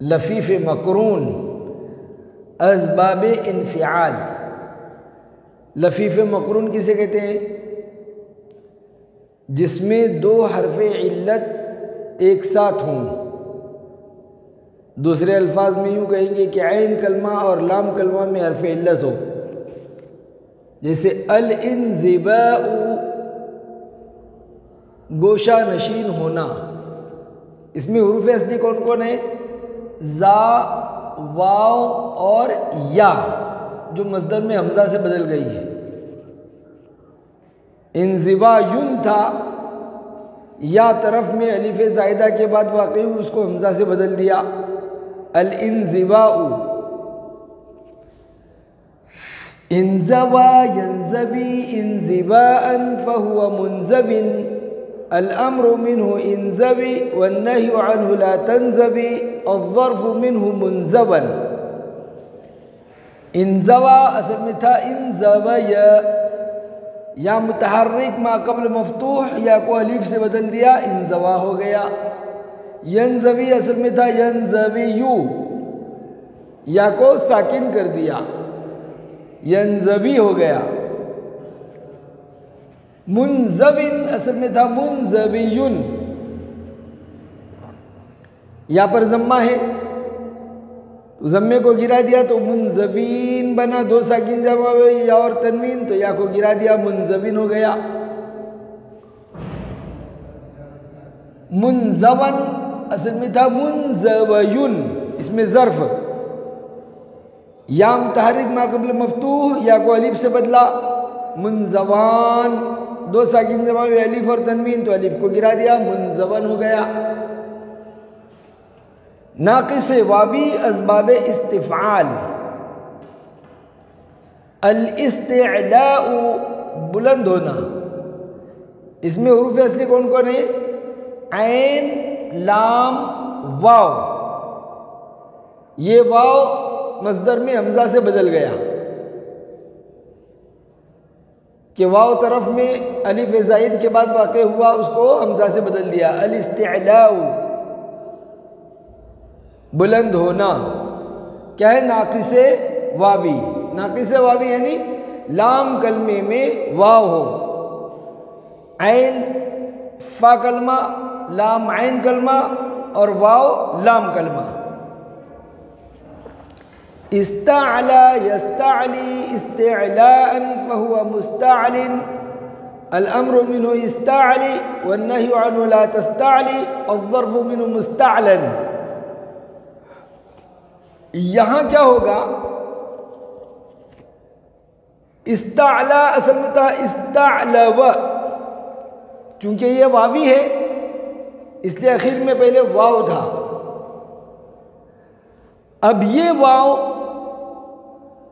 लफीफ़ मकरून असबाब इन्फ़िआल। लफीफ़ मकरून किसे कहते हैं? जिसमें दो हरफ इल्लत एक साथ हों। दूसरे अल्फाज में यूँ कहेंगे कि ऐन कलमा और लाम कलमा में हरफ इल्लत हो। जैसे अल इंज़िबाउ, गोशा नशीन होना। इसमें हुरूफ असली कौन कौन है? जा, वाव और या, जो मस्दर में हमजा से बदल गई है। इंज़िबा युन था, या तरफ में अलिफ ज़ायदा के बाद वाक़ई उसको हमजा से बदल दिया। अल इंज़िबाउ। इंज़वा यंज़बी इंज़िबाअन फ़हुवा मुंज़बिन। अल अम्रु मिन्हु इंज़बी वन्नह्यु अन्हु ला तंज़बी अज़्ज़र्फ़ु मिन्हु मुंज़बन। इंज़वा असल में था इंज़बय, या मुतहर्रिक मा कब्ल मफ्तूह, या को अलीफ से बदल दिया, इंज़वा हो गया। यंज़बी असल में था यंज़बियु, या को साकिन कर दिया, यंज़बी हो गया। मुंज़बिन असल में था मुंज़बियुन, यहाँ पर ज़म्मा है तो ज़म्मे को गिरा दिया तो मुंज़बीन बना। दो साकिन जमा हुए या और तनवीन, तो या को गिरा दिया, मुंज़बिन हो गया। मुंज़वन असल में था मुंज़वयुन, इसमें ज़र्फ़, या मुतहर्रिक मा क़ब्ल मफ्तूह, या को अलीफ से बदला, मुंज़वान। दो साकिन जमा हुए अलीफ और तनवीन, तो अलीफ को गिरा दिया, मुंज़वन हो गया। नाक़िस वावी असबाब इस्तिफ़आल। अल इस्तिअलाउ, बुलंद होना। इसमें हुरूफ असली कौन कौन है? ऐन, लाम, वाव। ये वाव मस्दर में हमजा से बदल गया कि वाव तरफ में अलिफ ज़ाइद के बाद वाक़े हुआ, उसको हमजा से बदल दिया। अल इस्तिअलाउ, बुलंद होना। क्या है? नाक़िसे वावी। नाक़िसे वावी यानी लाम कलमे में वाव हो, ऐन फा कलमा, लाम ऐन कलमा और वाव लाम कलमा। इस्ताअला यस्ताअली इस्तिअलाअन फहुवा मुस्ताअलिन। अल अम्रु मिन्हु इस्ताअली वन्नह्यु अन्हु ला तस्ताअली अज़्ज़र्फ़ु मिन्हु मुस्ताअलन। यहाँ क्या होगा? इस्ताअला असल में था इस्ताअलव, चूंकि ये वावी है इसलिए आखिर में पहले वाव था। अब ये वाव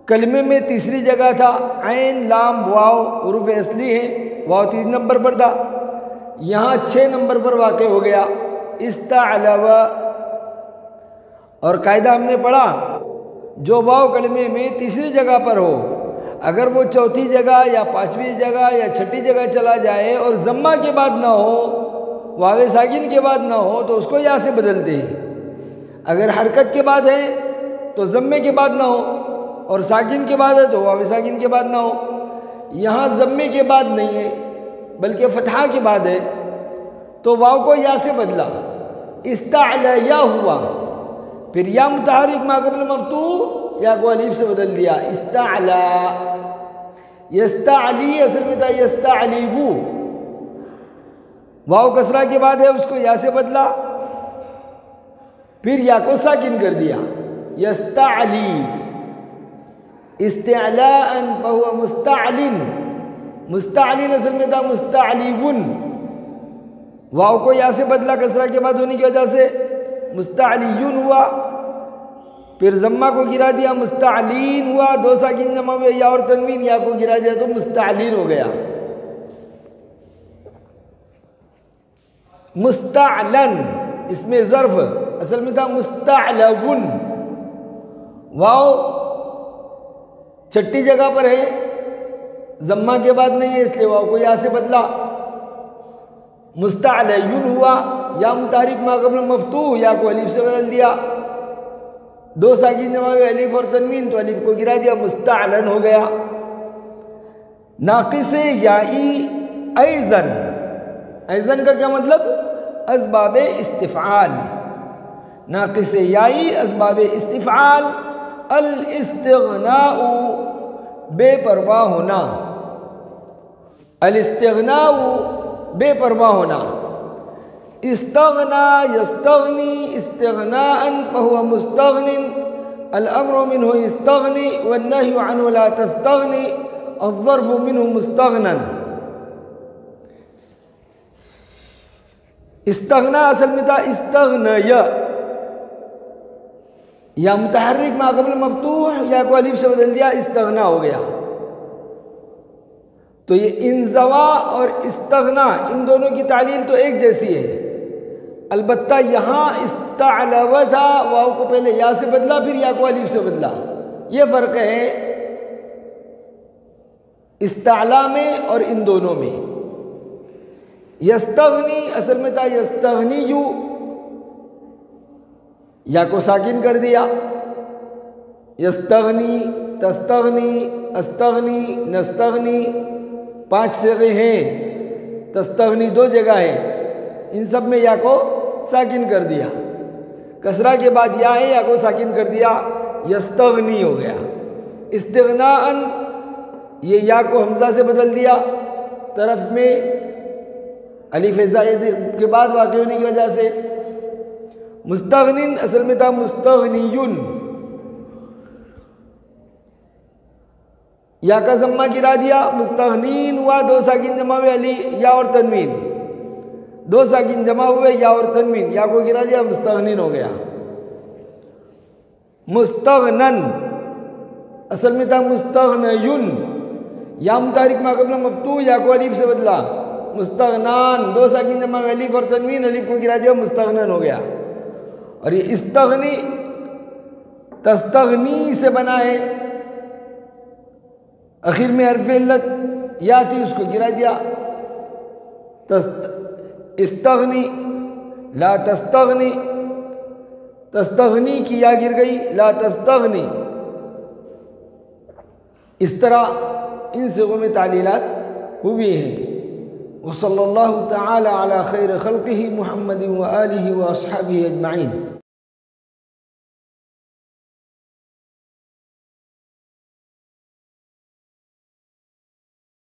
कलमे में तीसरी जगह था। ऐन, लाम, वाव हुरूफ असली है, वाव 3 नंबर पर था, यहाँ 6 नंबर पर वाक़े हो गया इस्ताअलव। और कायदा हमने पढ़ा, जो वाव कलमे में तीसरी जगह पर हो, अगर वो चौथी जगह या पांचवी जगह या छठी जगह चला जाए और ज़म्मा के बाद ना हो, वावे साकिन के बाद ना हो, तो उसको या से बदलते हैं। अगर हरकत के बाद है तो ज़म्मे के बाद ना हो, और साकिन के बाद है तो वावे साकिन के बाद ना हो। यहाँ ज़म्मे के बाद नहीं है बल्कि फ़तहा के बाद है, तो वाव को या से बदला, इस्ताअला या हुआ। फिर या मुतहर्रिक मा क़ब्ल मफ्तूह, या को अलीफ से बदल दिया, इस्ताअला। यस्ताअली असल में था यस्ताअलीबु, वाव कसरा के बाद है, उसको या से बदला, फिर या को साकिन कर दिया, यस्ताअली। इस्तिअलाअन फहुवा मुस्ताअलिन। मुस्ताअलिन असल में था मुस्ताअलिबुन, वाव को या से बदला कसरा के बाद होने की वजह से, मुस्ताअलियुन हुआ। फिर ज़म्मा को गिरा दिया, मुस्ताअलीन हुआ। दो साकिन जमा हुए या और तनवीन, या को गिरा दिया तो मुस्ताअलीन हो गया। मुस्तअलन, इसमें ज़र्फ़ असल में था मुस्तअलबुन। वाव छठी जगह पर है, जम्मा के बाद नहीं है, इसलिए वाव को या से बदला। मुस्तअलयुन हुआ, या मुतारिक मा क़ब्ल मफ्तूह, या को अलिफ से बदल दिया। दो साकिन जमा में अलिफ और तनवीन, तो अलिफ को गिरा दिया, मुस्तअलन हो गया। नाक़िस याई ऐज़न, ऐज़न का क्या मतलब? असबाब इस्तिफ़आल। नाक़िस याई असबाब इस्तिफ़आल, अल इस्तिग़नाउ बेपरवाह होना, अल इस्तिग़नाउ बेपरवाह होना। इस्तग़ना यस्तग़नी इस्तिग़नाअन फ़हुव मुस्तग़निन, अल अम्रु मिन्हु इस्तग़नी वन्नहयु अन्हु ला तस्तग़नी, अज़्ज़र्फ़ु मिन्हु मुस्तग़नन। इस्तग़ना असल में था इस्तग़नय, या मुतहर्रिक मा क़ब्ल मफ्तूह, या को अलिफ से बदल दिया, इस्तग़ना हो गया। तो ये इंज़वा और इस्तग़ना इन दोनों की तालील तो एक जैसी है, अलबत्ता यहाँ इस्तअलव था, वाव को पहले या से बदला, फिर या को अलिफ से बदला। ये फ़र्क है इस्तअला में और इन दोनों में। यस्तग़नी असल में था यस्तग़नियु, या को साकिन कर दिया। यस्तग़नी, तस्तग़नी, अस्तग़नी, नस्तग़नी, 5 सिग़े हैं। तस्तग़नी 2 जगह है, इन सब में या को साकिन कर दिया। कसरा के बाद या है, या को साकिन कर दिया, यस्तग़नी हो गया। इस्तिग़नाअन, ये या को हमज़ा से बदल दिया, तरफ में अलिफ ज़ायद के बाद वाक़ होने की वजह से। मुस्तग़निन असल में था मुस्तग़नियुन, या का ज़म्मा गिरा दिया, मुस्तग़नीन हुआ, 2 साकिन जमा हुए अली या और तनवीन, 2 साकिन जमा हुए या और तनवीन, या को गिरा दिया, मुस्तग़नीन हो गया। मुस्तग़नन असल में था मुस्तग़नयुन, या मुतारिक मा क़ब्ल मफ्तूह, या को अलिफ से बदला, मुस्तग़नान, 2 साकिन जमा में अलिफ और तनवीन, अलिफ को गिरा दिया, मुस्तग़नन हो गया। और ये इस्तग़नी तस्तग़नी से बना है, आखिर में हर्फ़ इल्लत या थी, उसको गिरा दिया। इस्तग़नी ला तस्तग़नी, तस्तग़नी की या गिर गई, ला तस्तग़नी। इस तरह इन सिग़ों में तालीलात हुई हैं। वसल्लल्लाहु तआला अला खैर खल्क़िही मुहम्मदिन व आलिही व अस्हाबिही अजमईन।